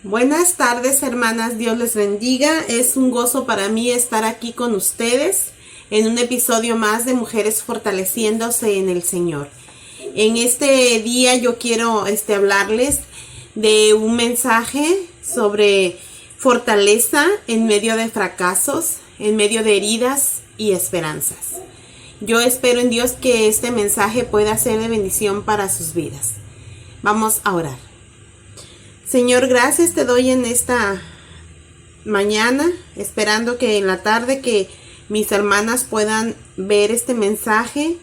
Buenas tardes, hermanas, Dios les bendiga. Es un gozo para mí estar aquí con ustedes en un episodio más de Mujeres Fortaleciéndose en el Señor. En este día yo quiero hablarles de un mensaje sobre fortaleza en medio de fracasos, en medio de heridas y esperanzas. Yo espero en Dios que este mensaje pueda ser de bendición para sus vidas. Vamos a orar. Señor, gracias te doy en esta mañana, esperando que en la tarde que mis hermanas puedan ver este mensaje,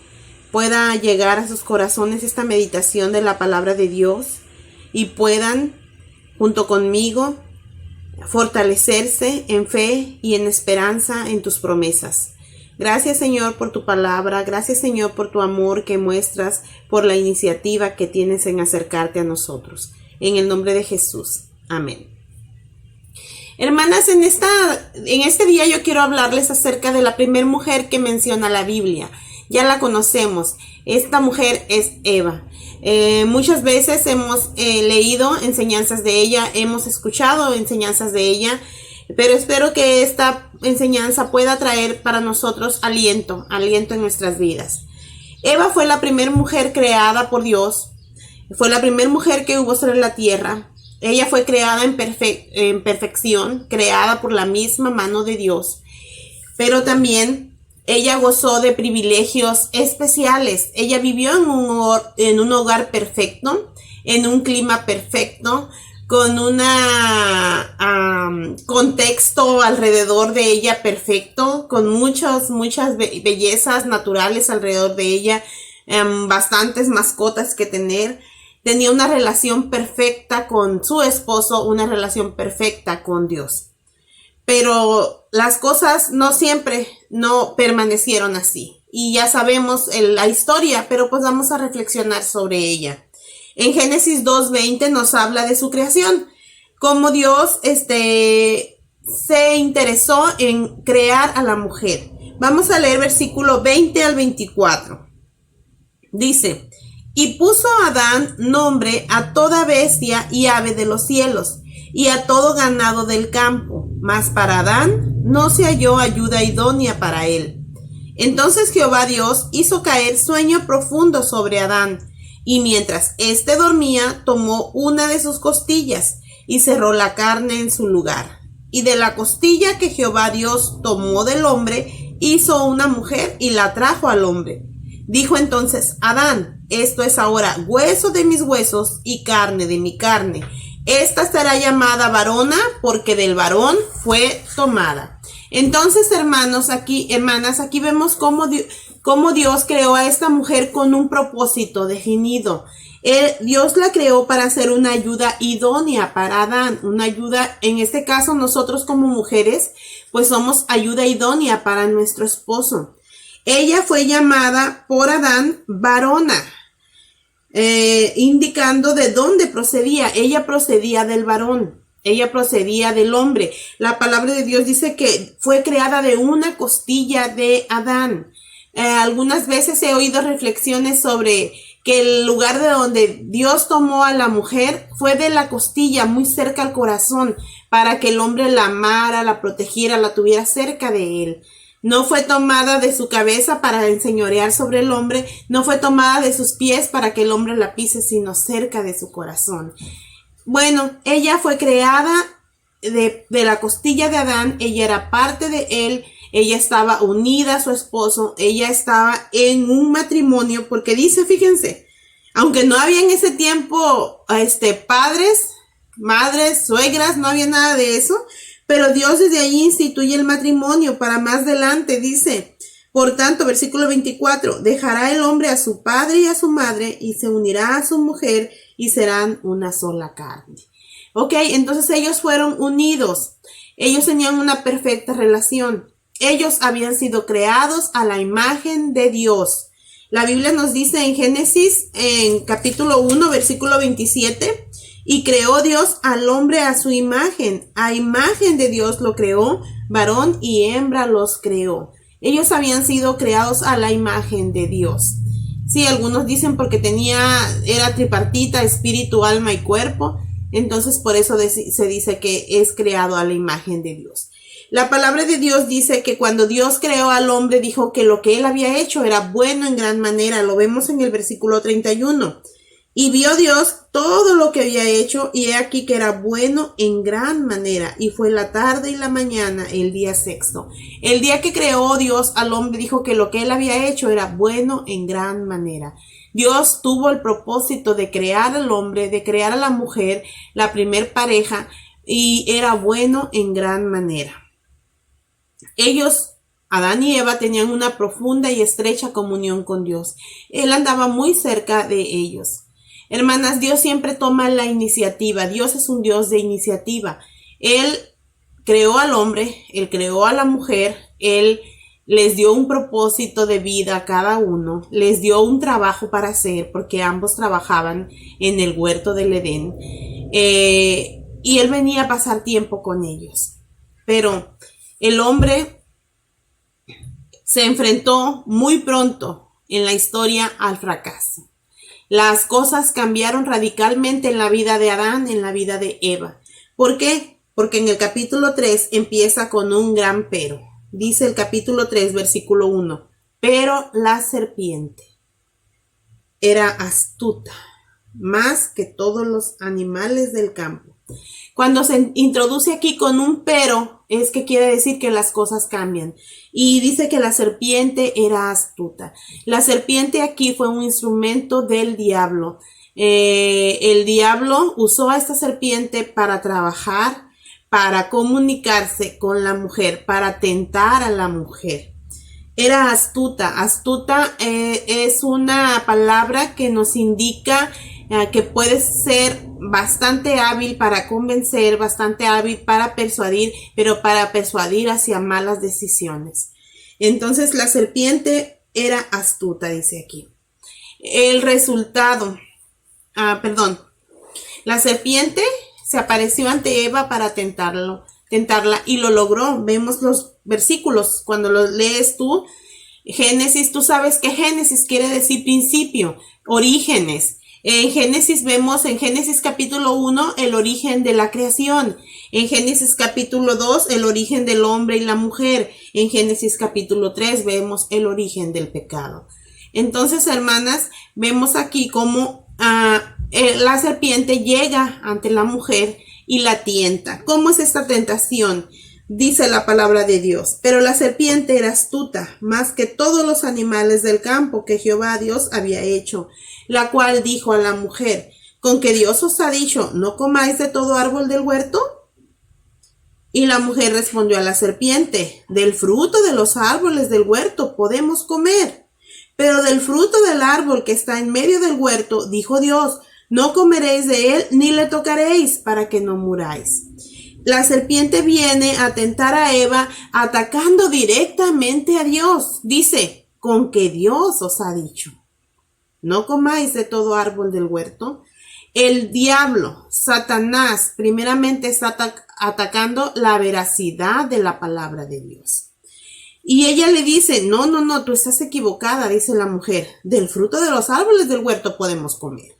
pueda llegar a sus corazones esta meditación de la palabra de Dios y puedan, junto conmigo, fortalecerse en fe y en esperanza en tus promesas. Gracias, Señor, por tu palabra. Gracias, Señor, por tu amor que muestras, por la iniciativa que tienes en acercarte a nosotros. En el nombre de Jesús. Amén. Hermanas, en este día yo quiero hablarles acerca de la primera mujer que menciona la Biblia. Ya la conocemos. Esta mujer es Eva. Muchas veces hemos leído enseñanzas de ella, hemos escuchado enseñanzas de ella, pero espero que esta enseñanza pueda traer para nosotros aliento en nuestras vidas. Eva fue la primera mujer creada por Dios. Fue la primera mujer que hubo sobre la tierra. Ella fue creada en perfección, creada por la misma mano de Dios. Pero también ella gozó de privilegios especiales. Ella vivió en un hogar perfecto, en un clima perfecto, con un contexto alrededor de ella perfecto, con muchas bellezas naturales alrededor de ella, bastantes mascotas que tener. Tenía una relación perfecta con su esposo, una relación perfecta con Dios. Pero las cosas no siempre permanecieron así. Y ya sabemos la historia, pero pues vamos a reflexionar sobre ella. En Génesis 2:20 nos habla de su creación. Cómo Dios se interesó en crear a la mujer. Vamos a leer versículo 20 al 24. Dice: y puso Adán nombre a toda bestia y ave de los cielos, y a todo ganado del campo, mas para Adán no se halló ayuda idónea para él. Entonces Jehová Dios hizo caer sueño profundo sobre Adán, y mientras éste dormía, tomó una de sus costillas, y cerró la carne en su lugar. Y de la costilla que Jehová Dios tomó del hombre, hizo una mujer, y la trajo al hombre. Dijo entonces Adán: esto es ahora hueso de mis huesos y carne de mi carne. Esta será llamada varona, porque del varón fue tomada. Entonces, hermanas, aquí vemos cómo Dios creó a esta mujer con un propósito definido. Dios la creó para ser una ayuda idónea para Adán, una ayuda, en este caso nosotros como mujeres, pues somos ayuda idónea para nuestro esposo. Ella fue llamada por Adán varona, indicando de dónde procedía. Ella procedía del varón, ella procedía del hombre. La palabra de Dios dice que fue creada de una costilla de Adán. Algunas veces he oído reflexiones sobre que el lugar de donde Dios tomó a la mujer fue de la costilla, muy cerca al corazón, para que el hombre la amara, la protegiera, la tuviera cerca de él. No fue tomada de su cabeza para enseñorear sobre el hombre, no fue tomada de sus pies para que el hombre la pise, sino cerca de su corazón. Bueno, ella fue creada de la costilla de Adán, ella era parte de él, ella estaba unida a su esposo, ella estaba en un matrimonio, porque dice, fíjense, aunque no había en ese tiempo padres, madres, suegras, no había nada de eso, pero Dios desde allí instituye el matrimonio para más adelante. Dice, por tanto, versículo 24, dejará el hombre a su padre y a su madre y se unirá a su mujer y serán una sola carne. Ok, entonces ellos fueron unidos. Ellos tenían una perfecta relación. Ellos habían sido creados a la imagen de Dios. La Biblia nos dice en Génesis, en capítulo 1, versículo 27, y creó Dios al hombre a su imagen de Dios lo creó, varón y hembra los creó. Ellos habían sido creados a la imagen de Dios. Sí, algunos dicen porque era tripartita, espíritu, alma y cuerpo. Entonces por eso se dice que es creado a la imagen de Dios. La palabra de Dios dice que cuando Dios creó al hombre, dijo que lo que él había hecho era bueno en gran manera. Lo vemos en el versículo 31. Y vio Dios todo lo que había hecho, y he aquí que era bueno en gran manera. Y fue la tarde y la mañana, el día sexto. El día que creó Dios al hombre, dijo que lo que él había hecho era bueno en gran manera. Dios tuvo el propósito de crear al hombre, de crear a la mujer, la primer pareja, y era bueno en gran manera. Ellos, Adán y Eva, tenían una profunda y estrecha comunión con Dios. Él andaba muy cerca de ellos. Hermanas, Dios siempre toma la iniciativa. Dios es un Dios de iniciativa. Él creó al hombre, Él creó a la mujer, Él les dio un propósito de vida a cada uno, les dio un trabajo para hacer, porque ambos trabajaban en el huerto del Edén, y Él venía a pasar tiempo con ellos. Pero el hombre se enfrentó muy pronto en la historia al fracaso. Las cosas cambiaron radicalmente en la vida de Adán, en la vida de Eva. ¿Por qué? Porque en el capítulo 3 empieza con un gran pero. Dice el capítulo 3, versículo 1. Pero la serpiente era astuta, más que todos los animales del campo. Cuando se introduce aquí con un pero, es que quiere decir que las cosas cambian. Y dice que la serpiente era astuta. La serpiente aquí fue un instrumento del diablo. El diablo usó a esta serpiente para trabajar, para comunicarse con la mujer, para tentar a la mujer. Era astuta. Astuta es una palabra que nos indica que puede ser bastante hábil para convencer, bastante hábil para persuadir, pero para persuadir hacia malas decisiones. Entonces la serpiente era astuta, dice aquí. El resultado, la serpiente se apareció ante Eva para tentarla, y lo logró. Vemos los versículos, cuando los lees tú, Génesis, tú sabes que Génesis quiere decir principio, orígenes. En Génesis vemos en Génesis capítulo 1 el origen de la creación. En Génesis capítulo 2 el origen del hombre y la mujer. En Génesis capítulo 3 vemos el origen del pecado. Entonces, hermanas, vemos aquí cómo la serpiente llega ante la mujer y la tienta. ¿Cómo es esta tentación? Dice la palabra de Dios. Pero la serpiente era astuta, más que todos los animales del campo que Jehová Dios había hecho, la cual dijo a la mujer: ¿con que Dios os ha dicho, no comáis de todo árbol del huerto? Y la mujer respondió a la serpiente: del fruto de los árboles del huerto podemos comer, pero del fruto del árbol que está en medio del huerto, dijo Dios, no comeréis de él ni le tocaréis, para que no muráis. La serpiente viene a tentar a Eva atacando directamente a Dios. Dice: con que Dios os ha dicho, no comáis de todo árbol del huerto. El diablo, Satanás, primeramente está atacando la veracidad de la palabra de Dios. Y ella le dice: no, tú estás equivocada, dice la mujer. Del fruto de los árboles del huerto podemos comer.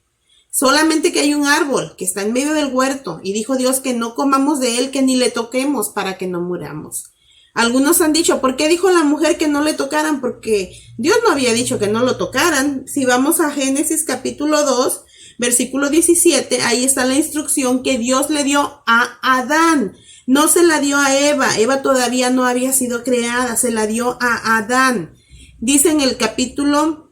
Solamente que hay un árbol que está en medio del huerto, y dijo Dios que no comamos de él, que ni le toquemos, para que no muramos. Algunos han dicho: ¿por qué dijo la mujer que no le tocaran? Porque Dios no había dicho que no lo tocaran. Si vamos a Génesis capítulo 2, versículo 17, ahí está la instrucción que Dios le dio a Adán. No se la dio a Eva. Eva todavía no había sido creada, se la dio a Adán. Dice en el capítulo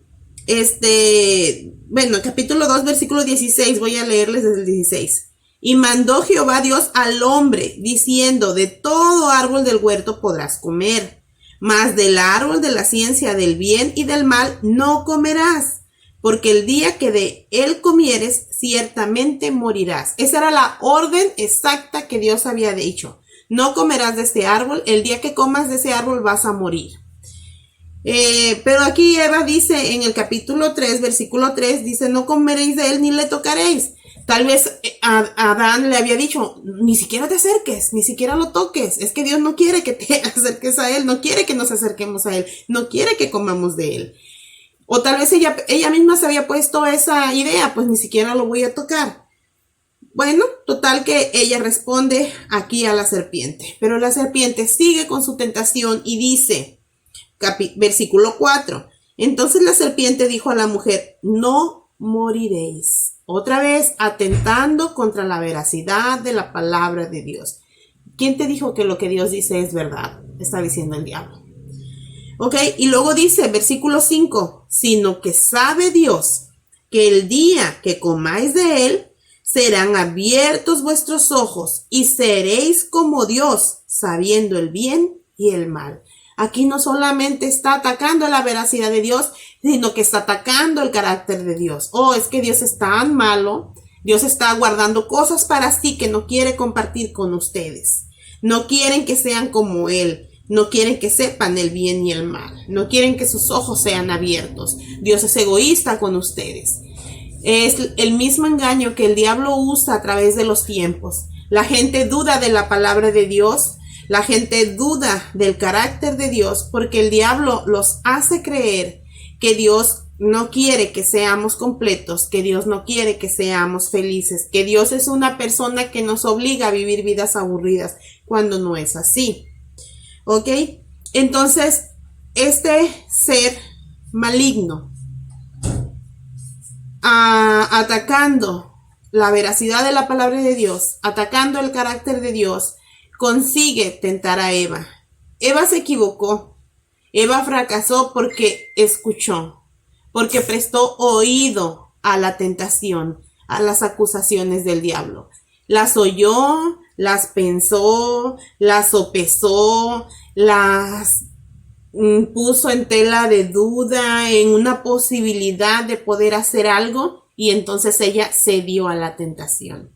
capítulo 2, versículo 16, voy a leerles desde el 16. Y mandó Jehová Dios al hombre, diciendo: de todo árbol del huerto podrás comer, mas del árbol de la ciencia del bien y del mal no comerás, porque el día que de él comieres, ciertamente morirás. Esa era la orden exacta que Dios había dicho: no comerás de este árbol, el día que comas de ese árbol vas a morir. Pero aquí Eva dice en el capítulo 3, versículo 3, dice: no comeréis de él ni le tocaréis. Tal vez Adán le había dicho: ni siquiera te acerques, ni siquiera lo toques. Es que Dios no quiere que te acerques a él, no quiere que nos acerquemos a él, no quiere que comamos de él. O tal vez ella misma se había puesto esa idea: pues ni siquiera lo voy a tocar. Bueno, total que ella responde aquí a la serpiente, pero la serpiente sigue con su tentación y dice, versículo 4, entonces la serpiente dijo a la mujer, no moriréis. Otra vez atentando contra la veracidad de la palabra de Dios. ¿Quién te dijo que lo que Dios dice es verdad? Está diciendo el diablo. Ok, y luego dice, versículo 5, sino que sabe Dios que el día que comáis de él, serán abiertos vuestros ojos y seréis como Dios, sabiendo el bien y el mal. Aquí no solamente está atacando la veracidad de Dios, sino que está atacando el carácter de Dios. Oh, es que Dios es tan malo. Dios está guardando cosas para sí que no quiere compartir con ustedes. No quieren que sean como Él. No quieren que sepan el bien y el mal. No quieren que sus ojos sean abiertos. Dios es egoísta con ustedes. Es el mismo engaño que el diablo usa a través de los tiempos. La gente duda de la palabra de Dios. La gente duda del carácter de Dios porque el diablo los hace creer que Dios no quiere que seamos completos, que Dios no quiere que seamos felices, que Dios es una persona que nos obliga a vivir vidas aburridas, cuando no es así. ¿Ok? Entonces, este ser maligno, atacando la veracidad de la palabra de Dios, atacando el carácter de Dios, consigue tentar a Eva. Eva se equivocó. Eva fracasó porque escuchó, porque prestó oído a la tentación, a las acusaciones del diablo. Las oyó, las pensó, las sopesó, las puso en tela de duda, en una posibilidad de poder hacer algo, y entonces ella cedió a la tentación.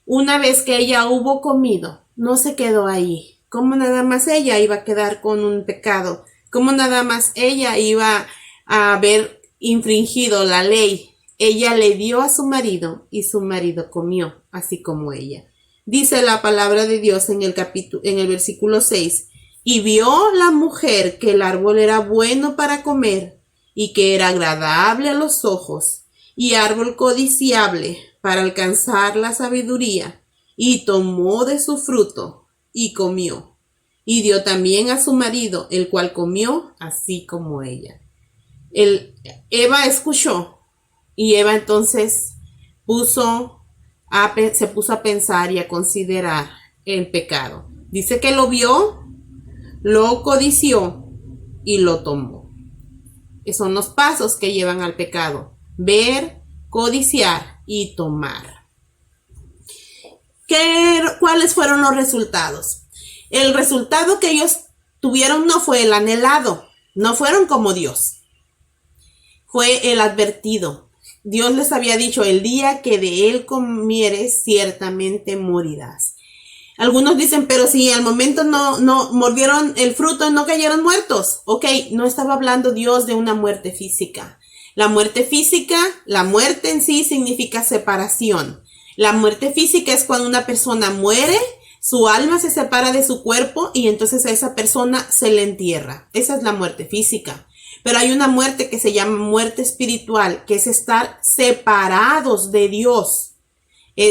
Una vez que ella hubo comido, no se quedó ahí. ¿Cómo nada más ella iba a quedar con un pecado? ¿Cómo nada más ella iba a haber infringido la ley? Ella le dio a su marido y su marido comió, así como ella. Dice la palabra de Dios en el versículo 6, y vio la mujer que el árbol era bueno para comer y que era agradable a los ojos y árbol codiciable para alcanzar la sabiduría, y tomó de su fruto y comió, y dio también a su marido, el cual comió así como ella. Eva escuchó, y Eva entonces se puso a pensar y a considerar el pecado. Dice que lo vio, lo codició y lo tomó. Esos son los pasos que llevan al pecado: ver, codiciar y tomar. ¿Cuáles fueron los resultados? El resultado que ellos tuvieron no fue el anhelado, no fueron como Dios, fue el advertido. Dios les había dicho, el día que de él comieres, ciertamente morirás. Algunos dicen, pero si al momento no mordieron el fruto, no cayeron muertos. Ok, no estaba hablando Dios de una muerte física. La muerte física, la muerte en sí significa separación. La muerte física es cuando una persona muere, su alma se separa de su cuerpo y entonces a esa persona se le entierra. Esa es la muerte física. Pero hay una muerte que se llama muerte espiritual, que es estar separados de Dios.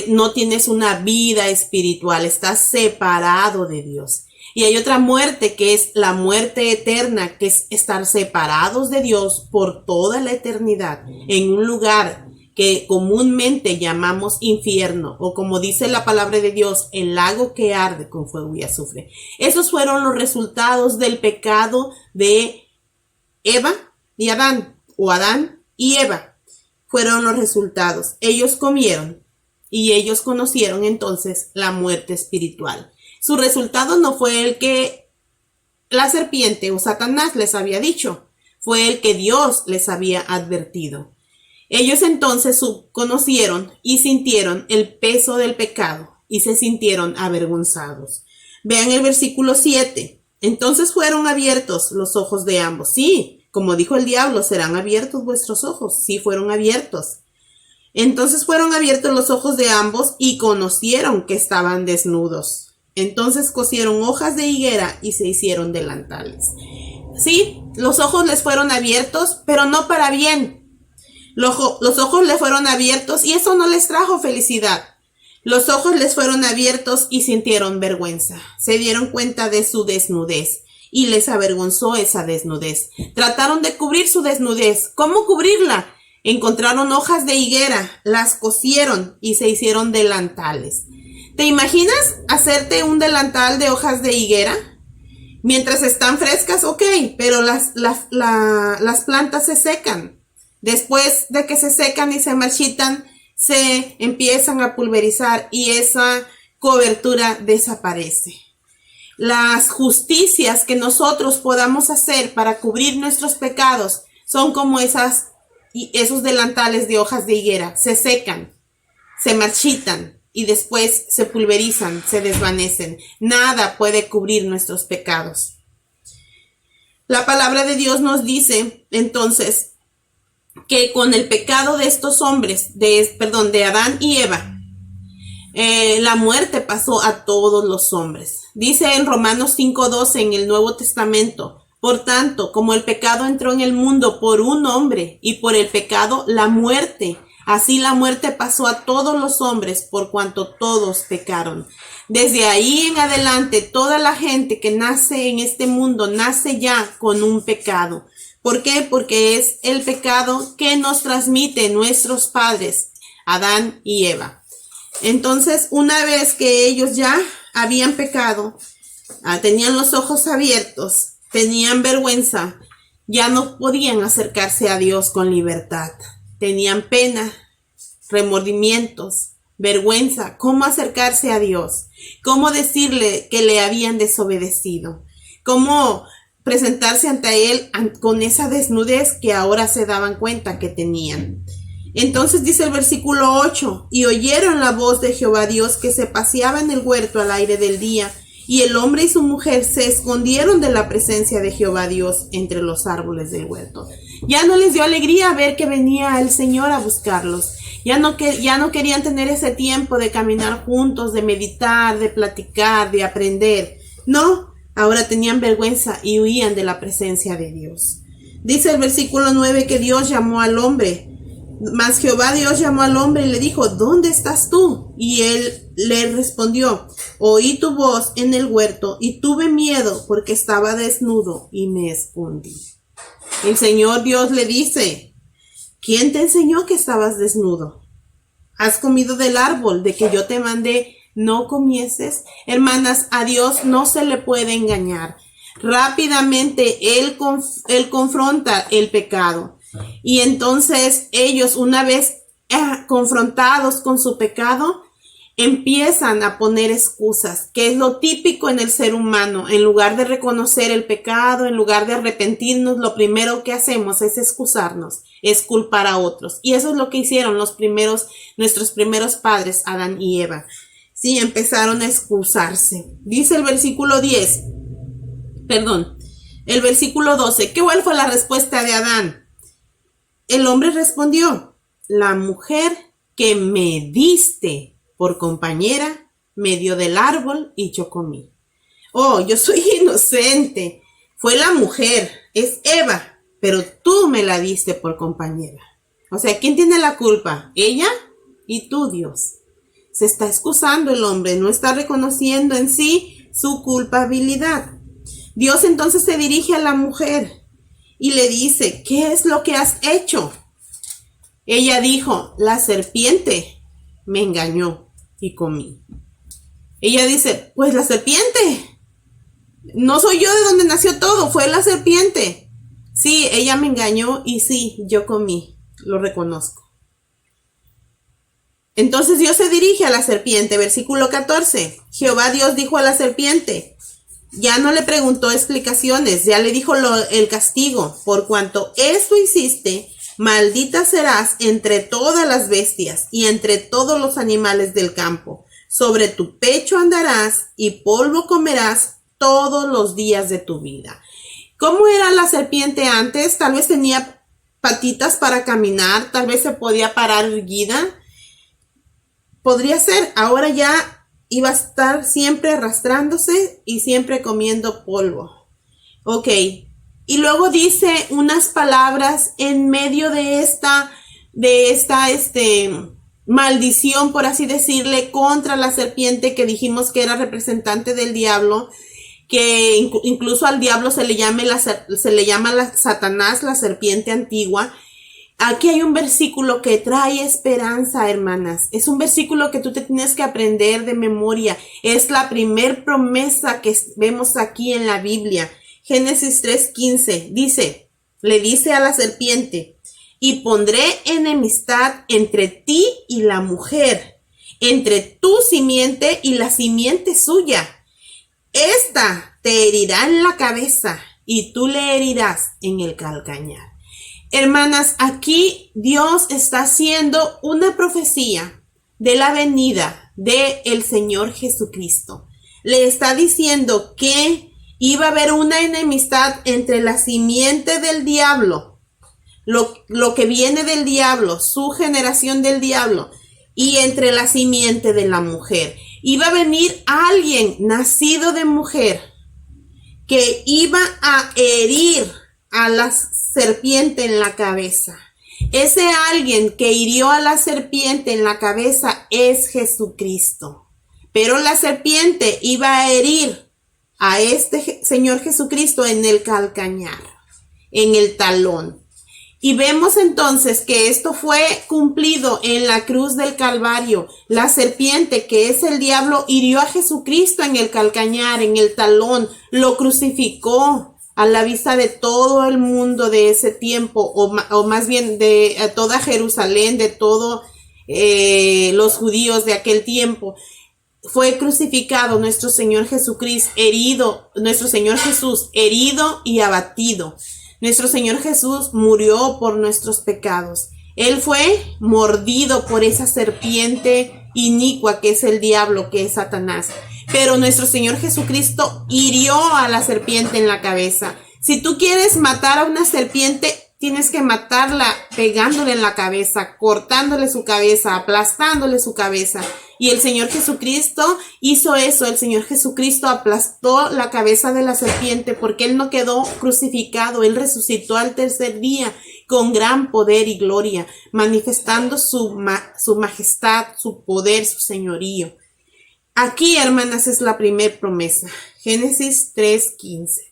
No tienes una vida espiritual, estás separado de Dios. Y hay otra muerte que es la muerte eterna, que es estar separados de Dios por toda la eternidad, en un lugar que comúnmente llamamos infierno, o como dice la palabra de Dios, el lago que arde con fuego y azufre. Esos fueron los resultados del pecado de Eva y Adán, o Adán y Eva. Fueron los resultados. Ellos comieron y ellos conocieron entonces la muerte espiritual. Su resultado no fue el que la serpiente o Satanás les había dicho, fue el que Dios les había advertido. Ellos entonces conocieron y sintieron el peso del pecado y se sintieron avergonzados. Vean el versículo 7. Entonces fueron abiertos los ojos de ambos. Sí, como dijo el diablo, serán abiertos vuestros ojos. Sí, fueron abiertos. Entonces fueron abiertos los ojos de ambos y conocieron que estaban desnudos. Entonces cosieron hojas de higuera y se hicieron delantales. Sí, los ojos les fueron abiertos, pero no para bien. Los ojos le fueron abiertos y eso no les trajo felicidad. Los ojos les fueron abiertos y sintieron vergüenza. Se dieron cuenta de su desnudez y les avergonzó esa desnudez. Trataron de cubrir su desnudez. ¿Cómo cubrirla? Encontraron hojas de higuera, las cosieron y se hicieron delantales. ¿Te imaginas hacerte un delantal de hojas de higuera? Mientras están frescas, ok, pero las plantas se secan. Después de que se secan y se marchitan, se empiezan a pulverizar y esa cobertura desaparece. Las justicias que nosotros podamos hacer para cubrir nuestros pecados son como esos delantales de hojas de higuera. Se secan, se marchitan y después se pulverizan, se desvanecen. Nada puede cubrir nuestros pecados. La palabra de Dios nos dice entonces que con el pecado de estos hombres, de Adán y Eva, la muerte pasó a todos los hombres. Dice en Romanos 5:12 en el Nuevo Testamento: por tanto, como el pecado entró en el mundo por un hombre, y por el pecado la muerte, así la muerte pasó a todos los hombres, por cuanto todos pecaron. Desde ahí en adelante, toda la gente que nace en este mundo nace ya con un pecado. ¿Por qué? Porque es el pecado que nos transmiten nuestros padres, Adán y Eva. Entonces, una vez que ellos ya habían pecado, tenían los ojos abiertos, tenían vergüenza, ya no podían acercarse a Dios con libertad. Tenían pena, remordimientos, vergüenza. ¿Cómo acercarse a Dios? ¿Cómo decirle que le habían desobedecido? ¿Cómo presentarse ante Él con esa desnudez que ahora se daban cuenta que tenían? Entonces dice el versículo 8: y oyeron la voz de Jehová Dios que se paseaba en el huerto al aire del día, y el hombre y su mujer se escondieron de la presencia de Jehová Dios entre los árboles del huerto. Ya no les dio alegría ver que venía el Señor a buscarlos. Ya no querían tener ese tiempo de caminar juntos, de meditar, de platicar, de aprender. No, ahora tenían vergüenza y huían de la presencia de Dios. Dice el versículo 9 que Dios llamó al hombre. Mas Jehová Dios llamó al hombre y le dijo: ¿dónde estás tú? Y él le respondió: oí tu voz en el huerto y tuve miedo porque estaba desnudo y me escondí. El Señor Dios le dice: ¿quién te enseñó que estabas desnudo? ¿Has comido del árbol de que yo te mandé no comieses? Hermanas, a Dios no se le puede engañar. Rápidamente Él confronta el pecado. Y entonces ellos, una vez confrontados con su pecado, empiezan a poner excusas, que es lo típico en el ser humano. En lugar de reconocer el pecado, en lugar de arrepentirnos, lo primero que hacemos es excusarnos, es culpar a otros. Y eso es lo que hicieron nuestros primeros padres, Adán y Eva. Sí, empezaron a excusarse. Dice el versículo 12. ¿Cuál fue la respuesta de Adán? El hombre respondió: la mujer que me diste por compañera me dio del árbol y yo comí. Oh, yo soy inocente. Fue la mujer, es Eva, pero tú me la diste por compañera. O sea, ¿quién tiene la culpa? ¿Ella? Y tú, Dios. Se está excusando el hombre, no está reconociendo en sí su culpabilidad. Dios entonces se dirige a la mujer y le dice: ¿qué es lo que has hecho? Ella dijo: la serpiente me engañó y comí. Ella dice: pues la serpiente. No soy yo de donde nació todo, fue la serpiente. Sí, ella me engañó y sí, yo comí, lo reconozco. Entonces Dios se dirige a la serpiente, versículo 14. Jehová Dios dijo a la serpiente, ya no le preguntó explicaciones, ya le dijo el castigo: por cuanto esto hiciste, maldita serás entre todas las bestias y entre todos los animales del campo. Sobre tu pecho andarás y polvo comerás todos los días de tu vida. ¿Cómo era la serpiente antes? Tal vez tenía patitas para caminar, tal vez se podía parar erguida. Podría ser, ahora ya iba a estar siempre arrastrándose y siempre comiendo polvo. Ok, y luego dice unas palabras en medio de esta maldición, por así decirle, contra la serpiente que dijimos que era representante del diablo, que incluso al diablo se le llama Satanás, la serpiente antigua. Aquí hay un versículo que trae esperanza, hermanas. Es un versículo que tú te tienes que aprender de memoria. Es la primer promesa que vemos aquí en la Biblia. Génesis 3:15 dice, le dice a la serpiente, y pondré enemistad entre ti y la mujer, entre tu simiente y la simiente suya. Esta te herirá en la cabeza y tú le herirás en el calcañar. Hermanas, aquí Dios está haciendo una profecía de la venida del Señor Jesucristo. Le está diciendo que iba a haber una enemistad entre la simiente del diablo, lo que viene del diablo, su generación del diablo, y entre la simiente de la mujer. Iba a venir alguien nacido de mujer que iba a herir a la serpiente en la cabeza. Ese alguien que hirió a la serpiente en la cabeza es Jesucristo. Pero la serpiente iba a herir a este Señor Jesucristo en el calcañar, en el talón. Y vemos entonces que esto fue cumplido en la cruz del Calvario. La serpiente, que es el diablo, hirió a Jesucristo en el calcañar, en el talón, lo crucificó a la vista de todo el mundo de ese tiempo, o más bien de toda Jerusalén, de todos los judíos de aquel tiempo. Fue crucificado nuestro Señor Jesucristo, herido, nuestro Señor Jesús, herido y abatido. Nuestro Señor Jesús murió por nuestros pecados. Él fue mordido por esa serpiente inicua que es el diablo, que es Satanás. Pero nuestro Señor Jesucristo hirió a la serpiente en la cabeza. Si tú quieres matar a una serpiente, tienes que matarla pegándole en la cabeza, cortándole su cabeza, aplastándole su cabeza. Y el Señor Jesucristo hizo eso. El Señor Jesucristo aplastó la cabeza de la serpiente porque Él no quedó crucificado. Él resucitó al tercer día con gran poder y gloria, manifestando su majestad, su poder, su señorío. Aquí, hermanas, es la primer promesa. Génesis 3:15.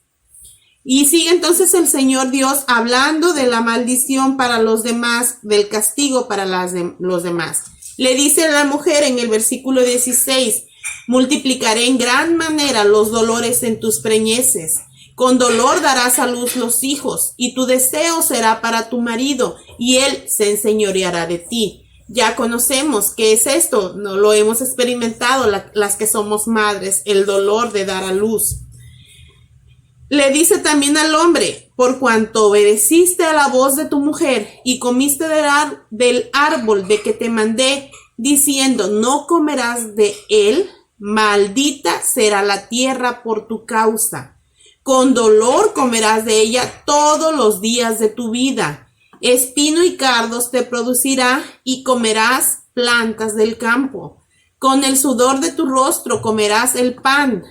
Y sigue entonces el Señor Dios hablando de la maldición para los demás, del castigo para los demás. Le dice a la mujer en el versículo 16, multiplicaré en gran manera los dolores en tus preñeces. Con dolor darás a luz los hijos, y tu deseo será para tu marido, y él se enseñoreará de ti. Ya conocemos qué es esto, no lo hemos experimentado las que somos madres, el dolor de dar a luz. Le dice también al hombre, por cuanto obedeciste a la voz de tu mujer y comiste del árbol de que te mandé, diciendo, no comerás de él, maldita será la tierra por tu causa. Con dolor comerás de ella todos los días de tu vida. Espino y cardos te producirá y comerás plantas del campo. Con el sudor de tu rostro comerás el pan,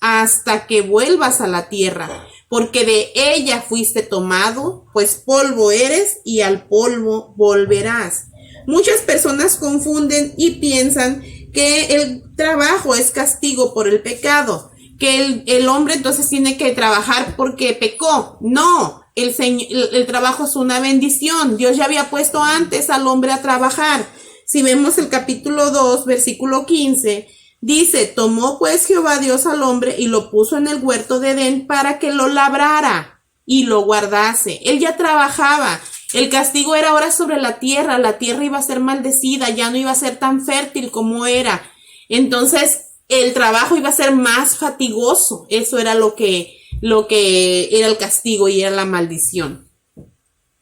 hasta que vuelvas a la tierra, porque de ella fuiste tomado, pues polvo eres y al polvo volverás. Muchas personas confunden y piensan que el trabajo es castigo por el pecado, que el hombre entonces tiene que trabajar porque pecó. No, el trabajo es una bendición. Dios ya había puesto antes al hombre a trabajar. Si vemos el capítulo 2, versículo 15, dice, tomó pues Jehová Dios al hombre y lo puso en el huerto de Edén para que lo labrara y lo guardase. Él ya trabajaba. El castigo era ahora sobre la tierra iba a ser maldecida, ya no iba a ser tan fértil como era. Entonces, el trabajo iba a ser más fatigoso. Eso era lo que era el castigo y era la maldición.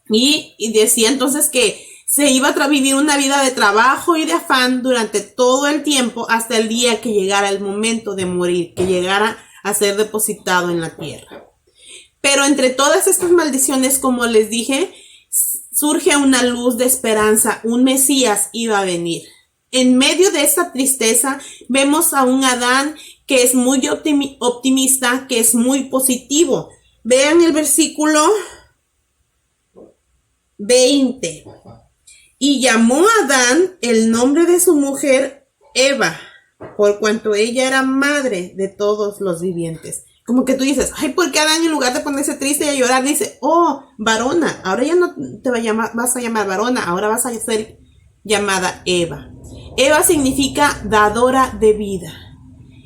Y decía entonces que se iba a vivir una vida de trabajo y de afán durante todo el tiempo hasta el día que llegara el momento de morir, que llegara a ser depositado en la tierra. Pero entre todas estas maldiciones, como les dije, surge una luz de esperanza. Un Mesías iba a venir. En medio de esta tristeza vemos a un Adán que es muy optimista, que es muy positivo. Vean el versículo 20. Y llamó a Adán el nombre de su mujer Eva, por cuanto ella era madre de todos los vivientes. Como que tú dices, ay, ¿por qué Adán en lugar de ponerse triste y a llorar dice, oh, varona, ahora ya no te vas a llamar varona, ahora vas a ser llamada Eva? Eva significa dadora de vida.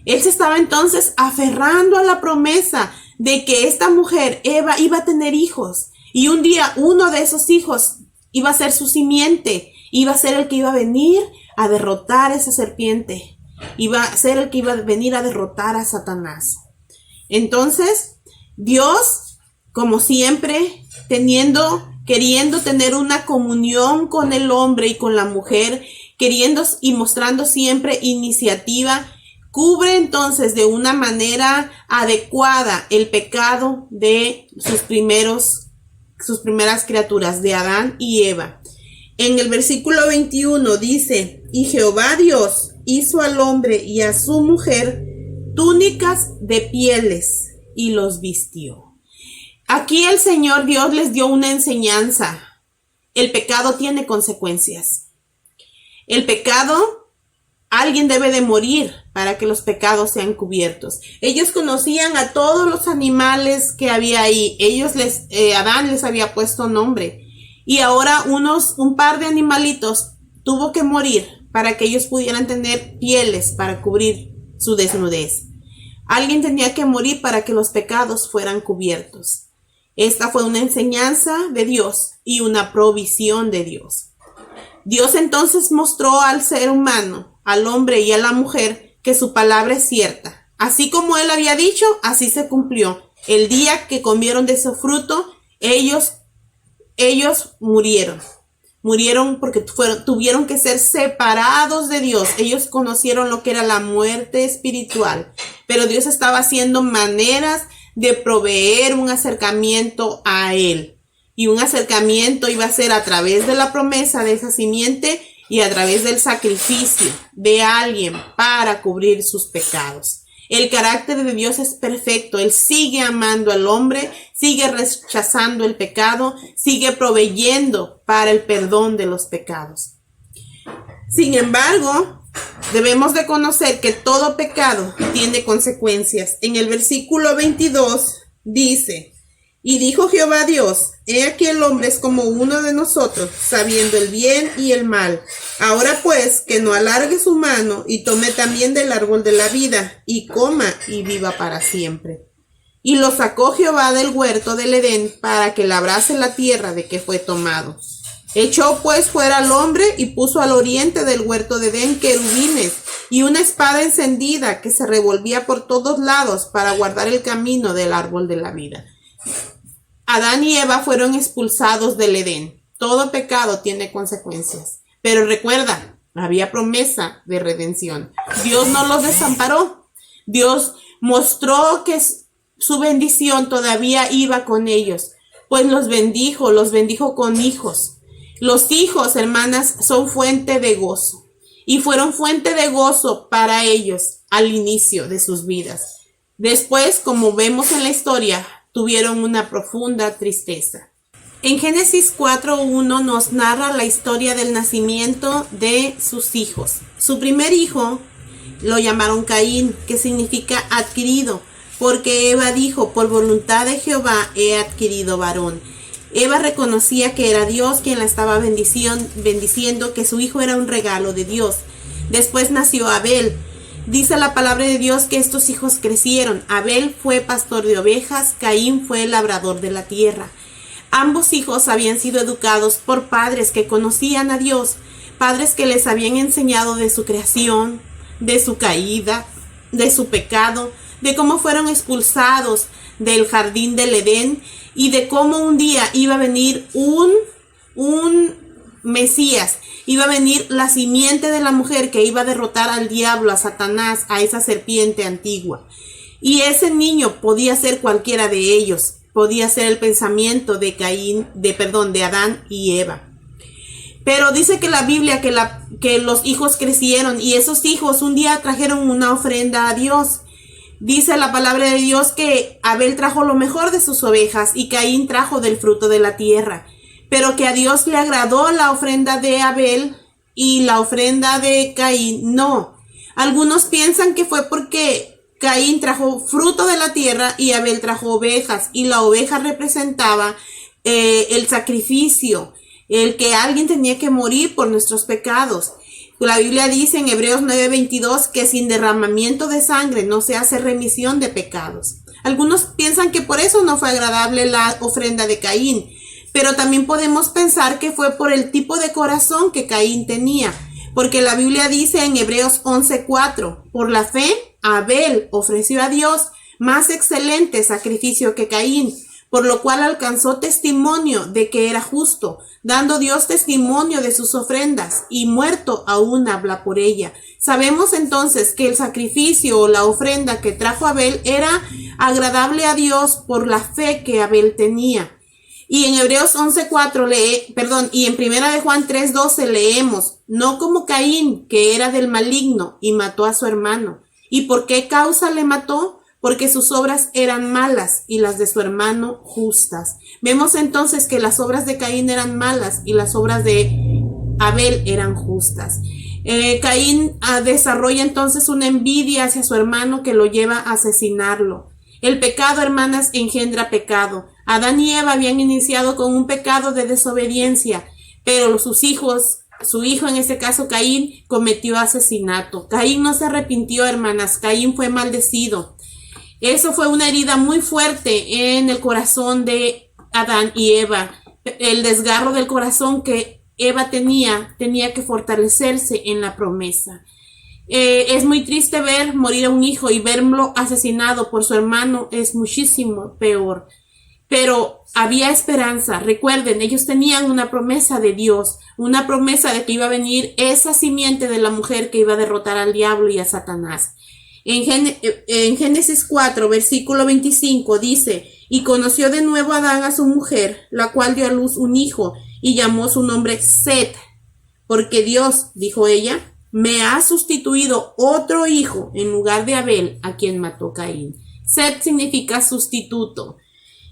Él se estaba entonces aferrando a la promesa de que esta mujer, Eva, iba a tener hijos. Y un día uno de esos hijos iba a ser su simiente, iba a ser el que iba a venir a derrotar a esa serpiente, iba a ser el que iba a venir a derrotar a Satanás. Entonces, Dios, como siempre, queriendo tener una comunión con el hombre y con la mujer, queriendo y mostrando siempre iniciativa, cubre entonces de una manera adecuada el pecado de sus primeras criaturas, de Adán y Eva. En el versículo 21 dice, y Jehová Dios hizo al hombre y a su mujer túnicas de pieles y los vistió. Aquí el Señor Dios les dio una enseñanza. El pecado tiene consecuencias. El pecado, alguien debe de morir para que los pecados sean cubiertos. Ellos conocían a todos los animales que había ahí. Adán les había puesto nombre. Y ahora un par de animalitos tuvo que morir para que ellos pudieran tener pieles para cubrir su desnudez. Alguien tenía que morir para que los pecados fueran cubiertos. Esta fue una enseñanza de Dios y una provisión de Dios. Dios entonces mostró al ser humano, al hombre y a la mujer, que su palabra es cierta. Así como él había dicho, así se cumplió. El día que comieron de ese fruto, ellos murieron. Murieron porque tuvieron que ser separados de Dios. Ellos conocieron lo que era la muerte espiritual. Pero Dios estaba haciendo maneras de proveer un acercamiento a Él. Y un acercamiento iba a ser a través de la promesa de esa simiente y a través del sacrificio de alguien para cubrir sus pecados. El carácter de Dios es perfecto. Él sigue amando al hombre, sigue rechazando el pecado, sigue proveyendo para el perdón de los pecados. Sin embargo, debemos de conocer que todo pecado tiene consecuencias. En el versículo 22 dice, y dijo Jehová Dios, he aquí el hombre es como uno de nosotros, sabiendo el bien y el mal. Ahora pues, que no alargue su mano y tome también del árbol de la vida, y coma y viva para siempre. Y lo sacó Jehová del huerto del Edén para que labrase la tierra de que fue tomado. Echó pues fuera al hombre y puso al oriente del huerto de Edén querubines y una espada encendida que se revolvía por todos lados para guardar el camino del árbol de la vida. Adán y Eva fueron expulsados del Edén. Todo pecado tiene consecuencias. Pero recuerda, había promesa de redención. Dios no los desamparó. Dios mostró que su bendición todavía iba con ellos, pues los bendijo con hijos. Los hijos, hermanas, son fuente de gozo. Y fueron fuente de gozo para ellos al inicio de sus vidas. Después, como vemos en la historia, tuvieron una profunda tristeza. En Génesis 4:1 nos narra la historia del nacimiento de sus hijos. Su primer hijo lo llamaron Caín, que significa adquirido, porque Eva dijo, por voluntad de Jehová he adquirido varón. Eva reconocía que era Dios quien la estaba bendiciendo, que su hijo era un regalo de Dios. Después nació Abel. Dice la palabra de Dios que estos hijos crecieron. Abel fue pastor de ovejas, Caín fue labrador de la tierra. Ambos hijos habían sido educados por padres que conocían a Dios, padres que les habían enseñado de su creación, de su caída, de su pecado, de cómo fueron expulsados del jardín del Edén y de cómo un día iba a venir un Mesías. Iba a venir la simiente de la mujer que iba a derrotar al diablo, a Satanás, a esa serpiente antigua. Y ese niño podía ser cualquiera de ellos. Podía ser el pensamiento de Adán y Eva. Pero dice que la Biblia que los hijos crecieron y esos hijos un día trajeron una ofrenda a Dios. Dice la palabra de Dios que Abel trajo lo mejor de sus ovejas y Caín trajo del fruto de la tierra. pero que a Dios le agradó la ofrenda de Abel y la ofrenda de Caín no. Algunos piensan que fue porque Caín trajo fruto de la tierra y Abel trajo ovejas, y la oveja representaba el sacrificio, el que alguien tenía que morir por nuestros pecados. La Biblia dice en Hebreos 9:22 que sin derramamiento de sangre no se hace remisión de pecados. Algunos piensan que por eso no fue agradable la ofrenda de Caín, pero también podemos pensar que fue por el tipo de corazón que Caín tenía, porque la Biblia dice en Hebreos 11:4, por la fe, Abel ofreció a Dios más excelente sacrificio que Caín, por lo cual alcanzó testimonio de que era justo, dando Dios testimonio de sus ofrendas, y muerto aún habla por ella. Sabemos entonces que el sacrificio o la ofrenda que trajo Abel era agradable a Dios por la fe que Abel tenía. Y en Hebreos 11:4 y en Primera de Juan 3:12 leemos, no como Caín, que era del maligno y mató a su hermano. ¿Y por qué causa le mató? Porque sus obras eran malas y las de su hermano justas. Vemos entonces que las obras de Caín eran malas y las obras de Abel eran justas. Caín desarrolla entonces una envidia hacia su hermano que lo lleva a asesinarlo. El pecado, hermanas, engendra pecado. Adán y Eva habían iniciado con un pecado de desobediencia, pero su hijo, en este caso Caín, cometió asesinato. Caín no se arrepintió, hermanas. Caín fue maldecido. Eso fue una herida muy fuerte en el corazón de Adán y Eva. El desgarro del corazón que Eva tenía que fortalecerse en la promesa. Es muy triste ver morir a un hijo, y verlo asesinado por su hermano es muchísimo peor. Pero había esperanza. Recuerden, ellos tenían una promesa de Dios, una promesa de que iba a venir esa simiente de la mujer que iba a derrotar al diablo y a Satanás. En Génesis 4, versículo 25 dice, y conoció de nuevo Adán a su mujer, la cual dio a luz un hijo, y llamó su nombre Set, porque Dios, dijo ella, me ha sustituido otro hijo en lugar de Abel, a quien mató Caín. Set significa sustituto.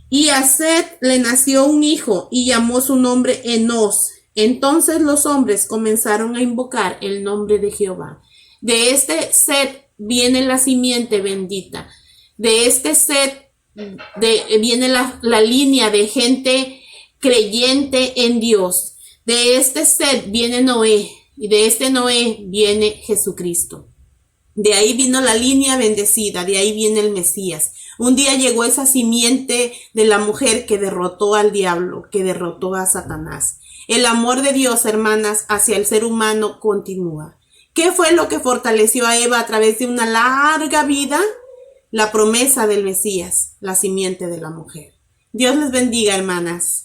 Y a Set le nació un hijo, y llamó su nombre Enos. Entonces los hombres comenzaron a invocar el nombre de Jehová. De este Set viene la simiente bendita. De este Set viene la línea de gente creyente en Dios. De este Set viene Noé, y de este Noé viene Jesucristo. De ahí vino la línea bendecida, de ahí viene el Mesías. Un día llegó esa simiente de la mujer que derrotó al diablo, que derrotó a Satanás. El amor de Dios, hermanas, hacia el ser humano continúa. ¿Qué fue lo que fortaleció a Eva a través de una larga vida? La promesa del Mesías, la simiente de la mujer. Dios les bendiga, hermanas.